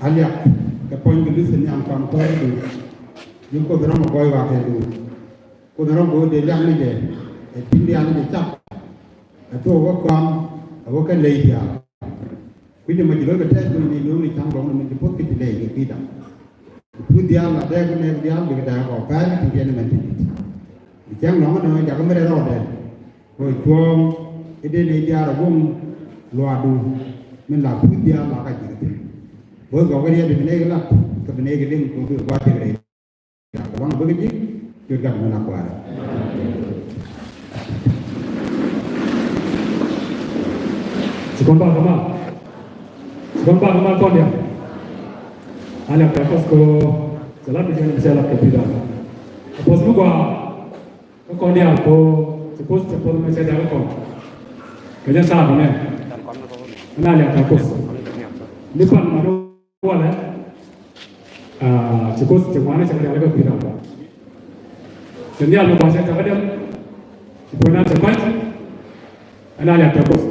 Aliak, the point to listen and from point to you go the wrong boy what they do. Go the wrong boy, they young again, a Indian in the top. I told work on a working lady. We the majority test will be only come from the pocket delay, the freedom. Put the arm, there will have the arm with the or parent to get them. The young woman, I got a order. For it was a day, they are a woman, Loadu, Mila, put the arm like I did. Work already at the Benega lap, the Benega didn't go to what they one ability, you got one acquire. Sekolah kama konya. Anak kapos ko jalan di jalan ke tidak. Kapos muka konya ko cepat macam jalan ko. Kerja sah ni. Anak kapos. Depan malu wala. Cepat mana jalan ke tidak. Jadi alu bahasa cakap dia. Punya cepat. Anak kapos.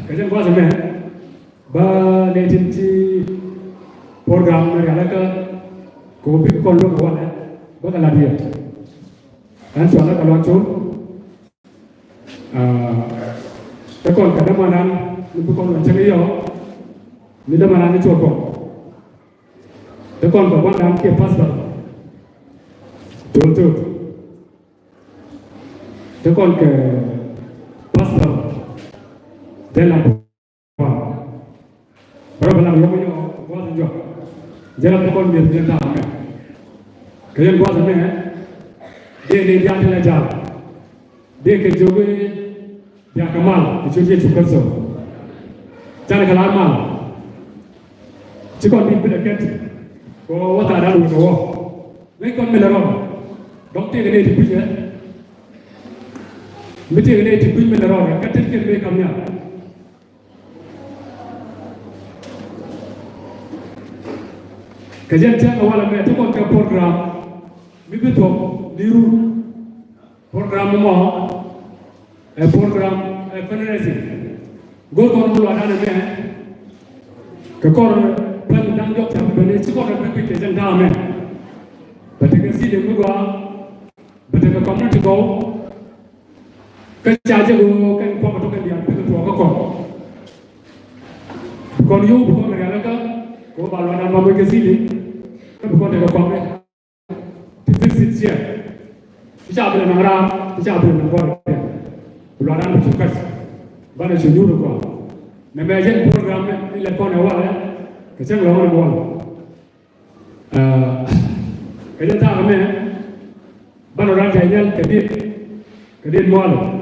Kerja gua sampai, netinci program mereka ke kopi kolom gua ni, bukan lagi ya. Kan soalnya kalau acun, tekon kadang mana, lupa kon macam ni yo, ni dah mana ni cuaca. Tekon bawa nam ke pasal, betul. Tekon ke pasal. Dalam berapa lama yang buat sejauh jalan pokok biar dia tahu kan kerjaan buat sana dia jalan jalan dia kerja dia kemal dia cukup so cara kelar mal cukup di berdekat ko wata ada lu ko ni kon melaro dokter ni di punya mesti ni di punya melaro katil ke kamnya Kajian awal mereka tu kon program, begitu diru program program fundraising. Gol kon mulu ada ni, kekor plan dang jok jam benda cikor berikut kajian dah ni. Betul ke sih dia gua, betul ke community gua, kerja gua kan kau betul kan dia betul tu aku kon you bukan mereka kan, kau bawa nama mereka sini. Kan bukan dekat kami, titik siapa? Siapa yang mengarah? Siapa yang menguat? Bulanan bersukas, banyak sujud kau. Memang program ini lekon awal ya, kecil lawan awal. Kerja tak kami, banyak orang jahil kedir mual.